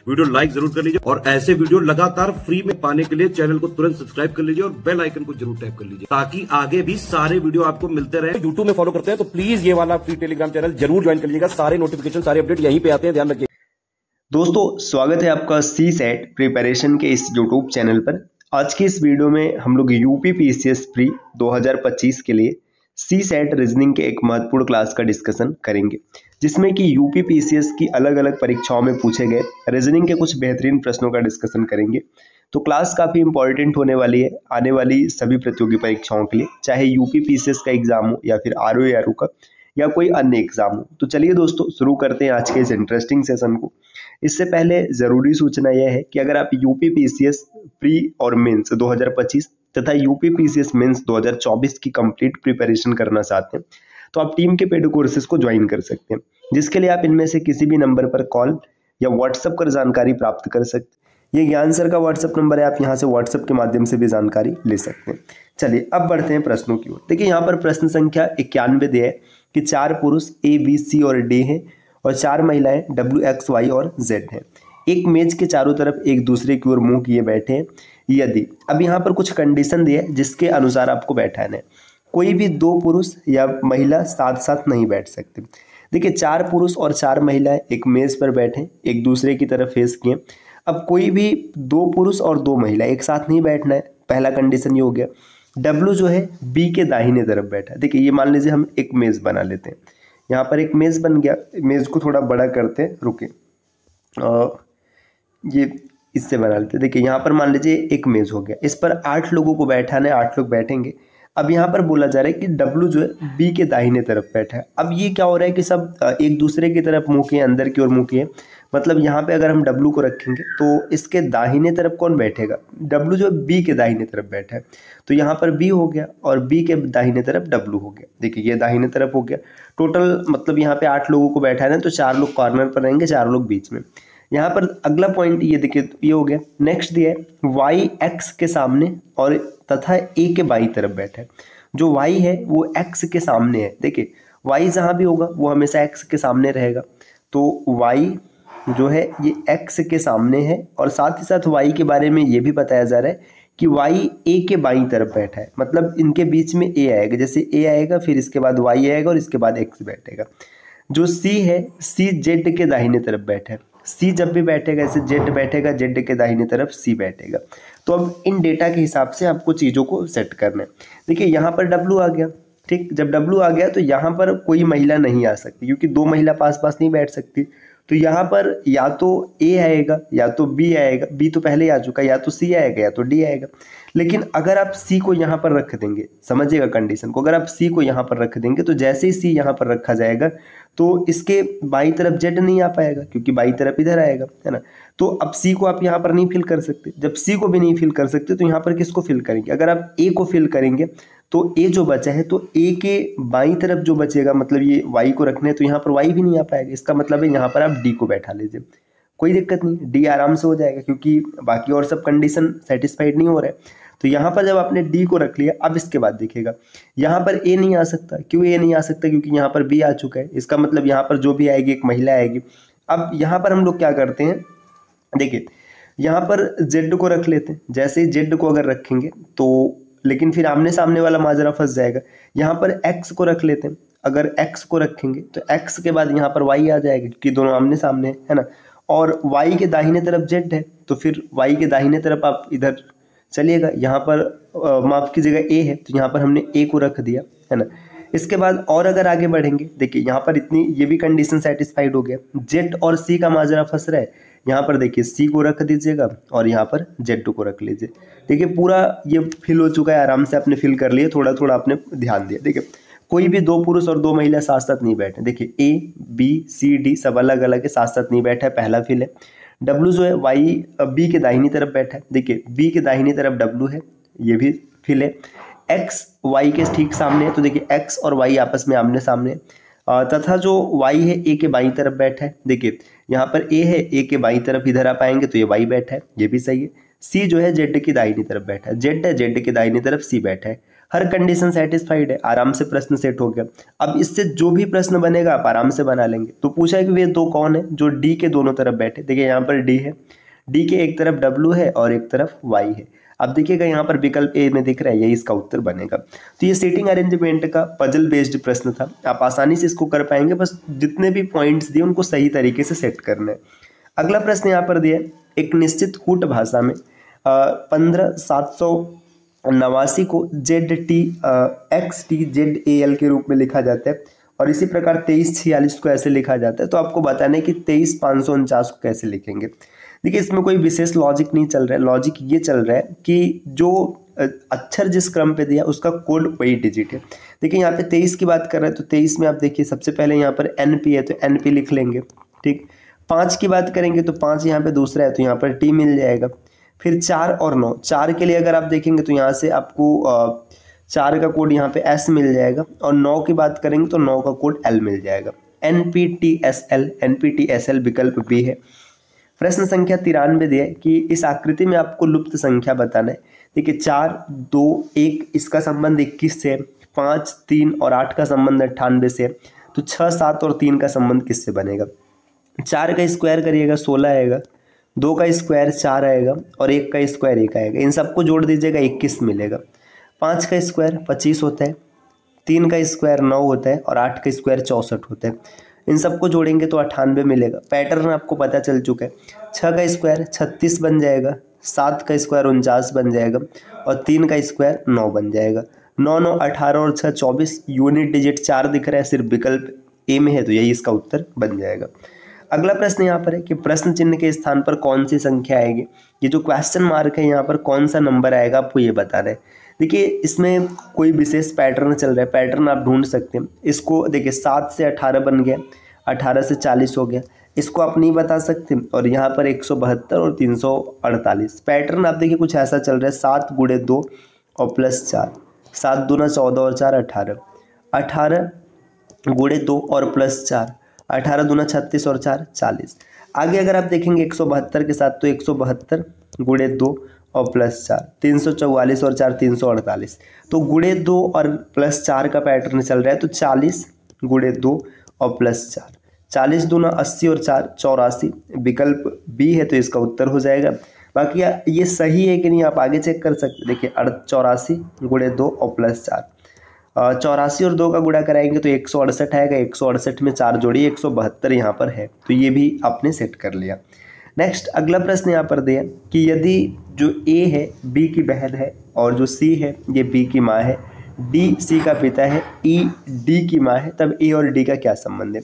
Video like जरूर कर लीजिए और ऐसे वीडियो लगातार फ्री में पाने के लिए चैनल को तुरंत सब्सक्राइब कर लीजिए और बेल आइकन को जरूर टैप कर लीजिए ताकि आगे भी सारे वीडियो आपको मिलते रहे। यूट्यूब में फॉलो करते हैं तो प्लीज ये वाला फ्री टेलीग्राम चैनल जरूर ज्वाइन कर लीजिएगा। सारे नोटिफिकेशन सारे अपडेट यहीं पे आते हैं, ध्यान रखिए। दोस्तों स्वागत है आपका सी सेट प्रिपरेशन के इस यूट्यूब चैनल पर। आज की इस वीडियो में हम लोग यूपी पीसीएस प्री 2025 के लिए सी सेट रीजनिंग के एक महत्वपूर्ण क्लास का डिस्कशन करेंगे, जिसमें कि यूपी पीसीएस की अलग अलग परीक्षाओं में पूछे गए रीजनिंग के कुछ बेहतरीन प्रश्नों का डिस्कशन करेंगे। तो क्लास काफ़ी इंपॉर्टेंट होने वाली है आने वाली सभी प्रतियोगी परीक्षाओं के लिए, चाहे यूपी पीसीएस का एग्जाम हो या फिर आरओ का या कोई अन्य एग्जाम हो। तो चलिए दोस्तों शुरू करते हैं आज के इस इंटरेस्टिंग सेशन को। इससे पहले ज़रूरी सूचना यह है कि अगर आप यूपी पीसीएस प्री और मेंस 2025 तथा यूपी पीसीएस मेंस 2024 की कंप्लीट प्रिपरेशन करना चाहते हैं तो आप टीम के पेड कोर्सेज को ज्वाइन कर सकते हैं, जिसके लिए आप इनमें से किसी भी नंबर पर कॉल या व्हाट्सएप कर जानकारी प्राप्त कर सकते हैं। ये ज्ञान सर का व्हाट्सएप नंबर है, आप यहाँ से व्हाट्सएप के माध्यम से भी जानकारी ले सकते हैं। चलिए अब बढ़ते हैं प्रश्नों की ओर। देखिए यहाँ पर प्रश्न संख्या 91 दिया है कि 4 पुरुष ए बी सी और डी हैं और 4 महिलाएं डब्ल्यू एक्स वाई और जेड हैं। एक मेज के चारों तरफ एक दूसरे की ओर मुंह किए बैठे हैं। यदि अब यहाँ पर कुछ कंडीशन दिए जिसके अनुसार आपको बैठाना है। कोई भी 2 पुरुष या महिला साथ साथ नहीं बैठ सकते। देखिए 4 पुरुष और 4 महिलाएं एक मेज पर बैठे एक दूसरे की तरफ फेस किए। अब कोई भी 2 पुरुष और 2 महिला एक साथ नहीं बैठना है, पहला कंडीशन ये हो गया। डब्ल्यू जो है बी के दाहिने तरफ बैठा है। देखिए ये मान लीजिए हम एक मेज बना लेते हैं, यहाँ पर एक मेज बन गया। मेज को थोड़ा बड़ा करते हैं, रुके ये इससे बना लेते हैं। देखिए यहाँ पर मान लीजिए एक मेज हो गया, इस पर 8 लोगों को बैठाना है, 8 लोग बैठेंगे। अब यहाँ पर बोला जा रहा है कि डब्ल्यू जो है बी के दाहिने तरफ बैठा है। अब ये क्या हो रहा है कि सब एक दूसरे की तरफ मुँह किए, अंदर की ओर मुँह किए। मतलब यहाँ पे अगर हम डब्ल्यू को रखेंगे तो इसके दाहिने तरफ कौन बैठेगा? डब्ल्यू जो है बी के दाहिने तरफ बैठा है, तो यहाँ पर बी हो गया और बी के दाहिने तरफ डब्ल्यू हो गया। देखिए ये दाहिने तरफ हो गया। टोटल मतलब यहाँ पे 8 लोगों को बैठाना है, तो 4 लोग कॉर्नर पर रहेंगे, 4 लोग बीच में। यहाँ पर अगला पॉइंट ये देखिए ये हो गया। नेक्स्ट दिया है वाई एक्स के सामने और तथा ए के बाई तरफ बैठा है। जो वाई है वो एक्स के सामने है। देखिए वाई जहाँ भी होगा वो हमेशा एक्स के सामने रहेगा, तो वाई जो है ये एक्स के सामने है। और साथ ही साथ वाई के बारे में ये भी बताया जा रहा है कि वाई ए के बाईं तरफ बैठा है। मतलब इनके बीच में ए आएगा, जैसे ए आएगा फिर इसके बाद वाई आएगा और इसके बाद एक्स बैठेगा। जो सी है सी जेड के दाहिने तरफ बैठा है। सी जब भी बैठेगा ऐसे जेड बैठेगा, जेड के दाहिने तरफ सी बैठेगा। तो अब इन डेटा के हिसाब से आपको चीज़ों को सेट करना है। देखिए यहाँ पर डब्ल्यू आ गया, ठीक। जब डब्ल्यू आ गया तो यहाँ पर कोई महिला नहीं आ सकती, क्योंकि 2 महिला पास पास नहीं बैठ सकती। तो यहाँ पर या तो ए आएगा या तो बी आएगा। बी तो पहले ही आ चुका है, या तो सी आएगा या तो डी आएगा। लेकिन अगर आप सी को यहाँ पर रख देंगे, समझिएगा कंडीशन को, अगर आप सी को यहाँ पर रख देंगे तो जैसे ही सी यहाँ पर रखा जाएगा तो इसके बाई तरफ जेड नहीं आ पाएगा, क्योंकि बाई तरफ इधर आएगा, है ना। तो अब सी को आप यहाँ पर नहीं फिल कर सकते। जब सी को भी नहीं फिल कर सकते तो यहाँ पर किसको फिल करेंगे? अगर आप ए को फिल करेंगे तो ए जो बचा है, तो ए के बाईं तरफ जो बचेगा, मतलब ये वाई को रखने हैं तो यहाँ पर वाई भी नहीं आ पाएगा। इसका मतलब है यहाँ पर आप डी को बैठा लीजिए, कोई दिक्कत नहीं, डी आराम से हो जाएगा, क्योंकि बाकी और सब कंडीशन सेटिस्फाइड नहीं हो रहा है। तो यहाँ पर जब आपने डी को रख लिया, अब इसके बाद देखिएगा यहाँ पर ए नहीं आ सकता। क्यों ए नहीं आ सकता? क्योंकि यहाँ पर बी आ चुका है। इसका मतलब यहाँ पर जो भी आएगी एक महिला आएगी। अब यहाँ पर हम लोग क्या करते हैं, देखिए यहाँ पर जेड को रख लेते हैं। जैसे ही जेड को अगर रखेंगे तो लेकिन फिर आमने सामने वाला माजरा फंस जाएगा। यहाँ पर एक्स को रख लेते हैं। अगर एक्स को रखेंगे तो एक्स के बाद यहाँ पर वाई आ जाएगा, क्योंकि दोनों आमने सामने है ना। और वाई के दाहिने तरफ जेड है, तो फिर वाई के दाहिने तरफ आप इधर चलिएगा। यहाँ पर माफ कीजिएगा ए है, तो यहाँ पर हमने ए को रख दिया, है ना। इसके बाद और अगर आगे बढ़ेंगे, देखिए यहाँ पर इतनी ये भी कंडीशन सेटिस्फाइड हो गया। जेड और सी का माजरा फंस रहा है। यहाँ पर देखिए सी को रख दीजिएगा और यहाँ पर जेड को रख लीजिए। देखिए पूरा ये फिल हो चुका है, आराम से आपने फिल कर लिया, थोड़ा थोड़ा आपने ध्यान दिया। देखिए कोई भी 2 पुरुष और 2 महिला साथ साथ नहीं बैठे। देखिए ए बी सी डी सब अलग अलग है, साथ साथ नहीं बैठा है, पहला फिल है। डब्ल्यू जो है वाई बी के दाहिनी तरफ बैठा है। देखिए बी के दाहिनी तरफ डब्ल्यू है, ये भी फिल है। एक्स वाई के ठीक सामने है, तो देखिए एक्स और वाई आपस में आमने सामने है। तथा जो वाई है ए के बाईं तरफ बैठा है। देखिए यहाँ पर ए है, ए के बाईं तरफ इधर आ पाएंगे तो ये वाई बैठा है, ये भी सही है। सी जो है जेड की दाहिनी तरफ बैठा है। जेड है, जेड के दाहिनी तरफ सी बैठा है। हर कंडीशन सेटिस्फाइड है, आराम से प्रश्न सेट हो गया। अब इससे जो भी प्रश्न बनेगा आप आराम से बना लेंगे। तो पूछा है कि वे दो कौन है जो डी के दोनों तरफ बैठे। देखिए यहाँ पर डी है, डी के एक तरफ डब्ल्यू है और एक तरफ वाई है। अब देखिएगा यहाँ पर विकल्प ए में दिख रहा है, यही इसका उत्तर बनेगा। तो ये सेटिंग अरेंजमेंट का पजल बेस्ड प्रश्न था, आप आसानी से इसको कर पाएंगे, बस जितने भी पॉइंट्स दिए उनको सही तरीके से सेट करना है। अगला प्रश्न यहाँ पर दिया है, एक निश्चित कूट भाषा में 15,789 को ZTXTZAL के रूप में लिखा जाता है और इसी प्रकार 2346 को ऐसे लिखा जाता है। तो आपको बताना है कि 23,549 को कैसे लिखेंगे। देखिए इसमें कोई विशेष लॉजिक नहीं चल रहा है, लॉजिक ये चल रहा है कि जो अक्षर जिस क्रम पे दिया उसका कोड वही डिजिट है। देखिए यहाँ पे 23 की बात कर रहे हैं तो 23 में आप देखिए सबसे पहले यहाँ पर NP है तो NP लिख लेंगे, ठीक। 5 की बात करेंगे तो 5 यहाँ पे दूसरा है तो यहाँ पर T मिल जाएगा। फिर 4 और 9, 4 के लिए अगर आप देखेंगे तो यहाँ से आपको 4 का कोड यहाँ पे S मिल जाएगा और 9 की बात करेंगे तो 9 का कोड L मिल जाएगा। NPTSL विकल्प B है। प्रश्न संख्या 93 दिया है कि इस आकृति में आपको लुप्त संख्या बताना है। देखिए 4, 2, 1 इसका संबंध 21 से, 5, 3 और 8 का संबंध 98 से, तो 6, 7 और 3 का संबंध किससे बनेगा। 4 का स्क्वायर करिएगा 16 आएगा, 2 का स्क्वायर 4 आएगा और 1 का स्क्वायर 1 आएगा। इन सबको जोड़ दीजिएगा 21 मिलेगा। 5 का स्क्वायर 25 होता है, 3 का स्क्वायर 9 होता है और 8 का स्क्वायर 64 होता है। इन सबको जोड़ेंगे तो 98 मिलेगा। पैटर्न आपको पता चल चुका है। 6 का स्क्वायर 36 बन जाएगा, 7 का स्क्वायर 49 बन जाएगा और 3 का स्क्वायर 9 बन जाएगा। 9, 9, 18 और 6, 24। यूनिट डिजिट 4 दिख रहा है, सिर्फ विकल्प ए में है तो यही इसका उत्तर बन जाएगा। अगला प्रश्न यहाँ पर है कि प्रश्न चिन्ह के स्थान पर कौन सी संख्या आएगी। ये जो क्वेश्चन मार्क है यहाँ पर कौन सा नंबर आएगा आपको ये बताना है। देखिए इसमें कोई विशेष पैटर्न चल रहा है, पैटर्न आप ढूंढ सकते हैं। इसको देखिए 7 से 18 बन गया, 18 से 40 हो गया, इसको आप नहीं बता सकते। और यहाँ पर 172 और 348 पैटर्न आप देखिए कुछ ऐसा चल रहा है। 7 गुणे 2 और प्लस 4, 7 दूना 14 और 4 18, 18 गुणे 2 और प्लस 4, 18 दूना 36 और 4 40। आगे अगर आप देखेंगे 172 के साथ तो 172 गुणे 2 और प्लस 4, 344 और 4 348। तो गुणे 2 और प्लस 4 का पैटर्न चल रहा है। तो 40 गुणे 2 और प्लस 4, 40 दूना 80 और 4 84। विकल्प बी है तो इसका उत्तर हो जाएगा। बाकी ये सही है कि नहीं आप आगे चेक कर सकते। देखिए 84 गुणे 2 और प्लस 4, 84 और 2 का गुणा कराएंगे तो 168 आएगा। 168 में 4 जोड़िए 172 यहाँ पर है, तो ये भी आपने सेट कर लिया। नेक्स्ट अगला प्रश्न यहाँ पर दिया कि यदि जो ए है बी की बहन है और जो सी है ये बी की माँ है, डी सी का पिता है, ई डी की माँ है, तब ए और डी का क्या संबंध है।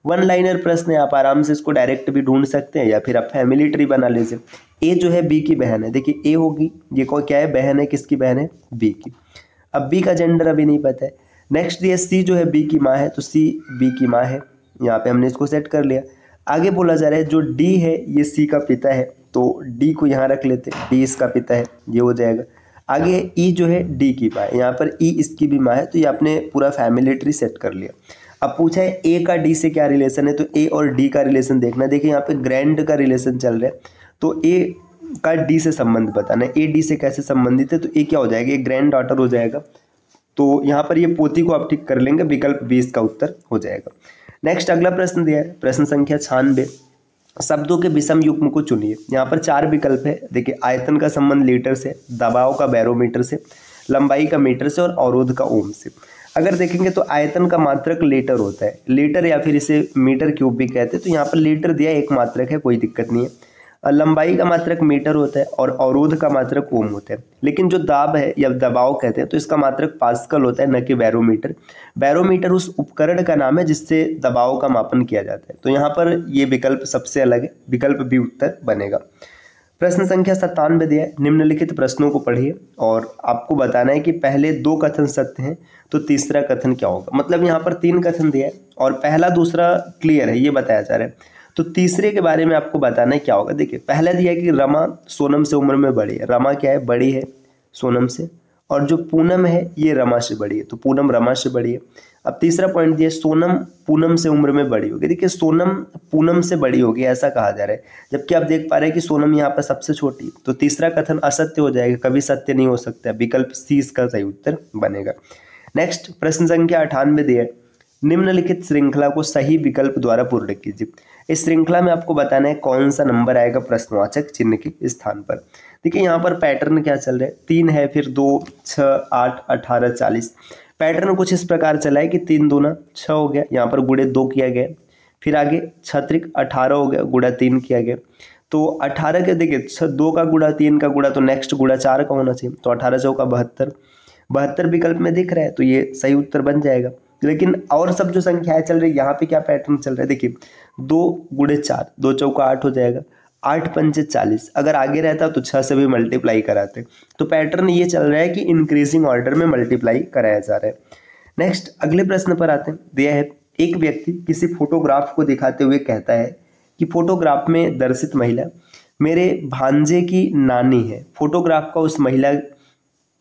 वन लाइनर प्रश्न है, आप आराम से इसको डायरेक्ट भी ढूंढ सकते हैं या फिर आप फैमिली ट्री बना लीजिए। ए जो है बी की बहन है, देखिए ए होगी, ये कोई क्या है, बहन है, किसकी बहन है, बी की। अब बी का जेंडर अभी नहीं पता है। नेक्स्ट ये सी जो है बी की माँ है, तो सी बी की माँ है, यहाँ पे हमने इसको सेट कर लिया। आगे बोला जा रहा है जो डी है ये सी का पिता है, तो डी को यहाँ रख लेते, डी इसका पिता है, ये हो जाएगा। आगे ई जो है डी की माँ है, यहाँ पर ई इसकी भी माँ है, तो ये आपने पूरा फैमिली ट्री सेट कर लिया। अब पूछा है ए का डी से क्या रिलेशन है, तो ए और डी का रिलेशन देखना है। देखिए यहाँ पे ग्रैंड का रिलेशन चल रहा है, तो ए का डी से संबंध बताना है। ए डी से कैसे संबंधित है, तो ए क्या हो जाएगा, ये ग्रैंड डॉटर हो जाएगा। तो यहाँ पर ये पोती को आप ठीक कर लेंगे, विकल्प 20 का उत्तर हो जाएगा। नेक्स्ट अगला प्रश्न दिया है, प्रश्न संख्या 96, शब्दों के विषम युग्म को चुनिए। यहाँ पर 4 विकल्प है। देखिए आयतन का संबंध लीटर से, दबाव का बैरोमीटर से, लंबाई का मीटर से और अवरोध का ओम से। अगर देखेंगे तो आयतन का मात्रक लीटर होता है, लीटर या फिर इसे मीटर क्यूब भी कहते हैं, तो यहाँ पर लीटर दिया एक मात्रक है, कोई दिक्कत नहीं है। लंबाई का मात्रक मीटर होता है और अवरोध का मात्रक ओम होता है। लेकिन जो दाब है या दबाव कहते हैं तो इसका मात्रक पास्कल होता है, न कि बैरोमीटर। बैरोमीटर उस उपकरण का नाम है जिससे दबाव का मापन किया जाता है। तो यहाँ पर ये विकल्प सबसे अलग है, विकल्प भी उत्तर बनेगा। प्रश्न संख्या 97 दिया है, निम्नलिखित प्रश्नों को पढ़िए और आपको बताना है कि पहले 2 कथन सत्य हैं तो तीसरा कथन क्या होगा। मतलब यहाँ पर 3 कथन दिया है और पहला दूसरा क्लियर है, ये बताया जा रहा है। तो तीसरे के बारे में आपको बताना है क्या होगा। देखिए पहला दिया है कि रमा सोनम से उम्र में बड़ी है। रमा क्या है, बड़ी है सोनम से, और जो पूनम है ये रमा से बड़ी है, तो पूनम रमा से बड़ी है। अब तीसरा पॉइंट दिया, सोनम पूनम से उम्र में बड़ी होगी। देखिए सोनम पूनम से बड़ी होगी ऐसा कहा जा रहा है, जबकि आप देख पा रहे हैं कि सोनम यहाँ पर सबसे छोटी है, तो तीसरा कथन असत्य हो जाएगा, कभी सत्य नहीं हो सकता। विकल्प सी इसका सही उत्तर बनेगा। नेक्स्ट प्रश्न संख्या 98 दिया है, निम्नलिखित श्रृंखला को सही विकल्प द्वारा पूर्ण कीजिए। इस श्रृंखला में आपको बताना है कौन सा नंबर आएगा प्रश्नवाचक चिन्ह के स्थान पर। देखिए यहाँ पर पैटर्न क्या चल रहा है, 3 है, फिर 2, 6, 8, 18, 40। पैटर्न कुछ इस प्रकार चला है कि 3 दूना 6 हो गया, यहाँ पर गुणे 2 किया गया, फिर आगे 6 18 हो गया, गुणा 3 किया गया। तो 18 के देखिए 2 का गुणा 3 का गुणा, तो नेक्स्ट गुणा 4 का होना चाहिए, तो 18 चौका 72, 72 विकल्प में दिख रहा है, तो ये सही उत्तर बन जाएगा। लेकिन और सब जो संख्याएं चल रही है यहाँ पे क्या पैटर्न चल रहा है, देखिए 2 गुणे 4, 2 चौका 8 हो जाएगा, 8 पंचे 40, अगर आगे रहता तो 6 से भी मल्टीप्लाई कराते। तो पैटर्न ये चल रहा है कि इंक्रीजिंग ऑर्डर में मल्टीप्लाई कराया जा रहा है। नेक्स्ट अगले प्रश्न पर आते हैं। दिया है, एक व्यक्ति किसी फोटोग्राफ को दिखाते हुए कहता है कि फोटोग्राफ में दर्शित महिला मेरे भांजे की नानी है। फोटोग्राफ का उस महिला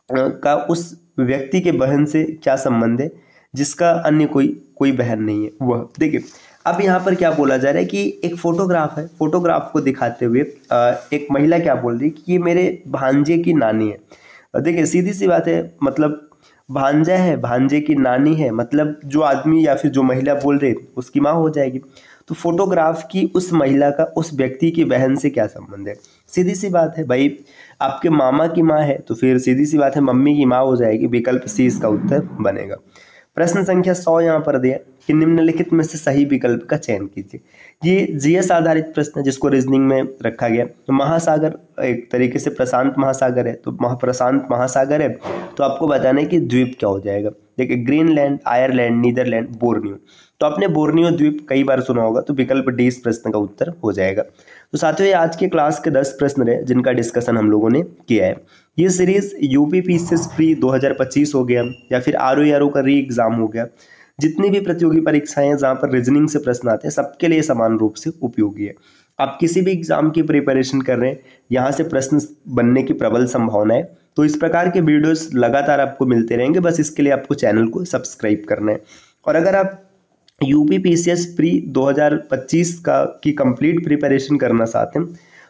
का उस व्यक्ति के बहन से क्या संबंध है जिसका अन्य कोई बहन नहीं है वह। देखिए अब यहाँ पर क्या बोला जा रहा है कि एक फोटोग्राफ है, फोटोग्राफ को दिखाते हुए एक महिला क्या बोल रही है कि ये मेरे भांजे की नानी है। देखिए सीधी सी बात है, मतलब भांजा है, भांजे की नानी है, मतलब जो आदमी या फिर जो महिला बोल रही है उसकी माँ हो जाएगी। तो फोटोग्राफ की उस महिला का उस व्यक्ति की बहन से क्या संबंध है, सीधी सी बात है भाई, आपके मामा की माँ है तो फिर सीधी सी बात है मम्मी की माँ हो जाएगी। विकल्प सी इसका उत्तर बनेगा। प्रश्न संख्या 100 यहाँ पर दिया कि निम्नलिखित में से सही विकल्प का चयन कीजिए। ये जीएस आधारित प्रश्न है जिसको रीजनिंग में रखा गया। तो महासागर एक तरीके से प्रशांत महासागर है, तो प्रशांत महासागर है, तो आपको बताना है कि द्वीप क्या हो जाएगा। देखिए ग्रीनलैंड, आयरलैंड, नीदरलैंड, बोर्नियो। तो आपने बोर्नियो द्वीप कई बार सुना होगा, तो विकल्प डी इस प्रश्न का उत्तर हो जाएगा। तो साथियों ये आज के क्लास के 10 प्रश्न रहे जिनका डिस्कशन हम लोगों ने किया है। ये सीरीज यूपीपीसीएस प्री 2025 हो गया या फिर आरओ का री एग्जाम हो गया, जितनी भी प्रतियोगी परीक्षाएं हैं जहाँ पर रीजनिंग से प्रश्न आते हैं सबके लिए समान रूप से उपयोगी है। आप किसी भी एग्जाम की प्रिपरेशन कर रहे हैं, यहाँ से प्रश्न बनने की प्रबल संभावना है। तो इस प्रकार के वीडियोस लगातार आपको मिलते रहेंगे, बस इसके लिए आपको चैनल को सब्सक्राइब करना है। और अगर आप यूपीपीसीएस प्री 2025 की कंप्लीट प्रिपरेशन करना चाहते हैं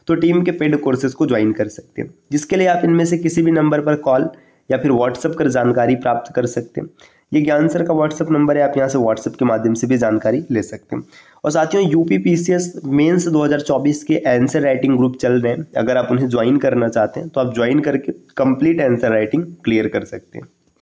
तो टीम के पेड कोर्सेज को ज्वाइन कर सकते हैं, जिसके लिए आप इनमें से किसी भी नंबर पर कॉल या फिर व्हाट्सएप कर जानकारी प्राप्त कर सकते हैं। ये ज्ञान सर का व्हाट्सएप नंबर है, आप यहाँ से व्हाट्सएप के माध्यम से भी जानकारी ले सकते हैं। और साथियों यूपीपीसीएस मेंस 2024 के आंसर राइटिंग ग्रुप चल रहे हैं, अगर आप उन्हें ज्वाइन करना चाहते हैं तो आप ज्वाइन करके कंप्लीट आंसर राइटिंग क्लियर कर सकते हैं।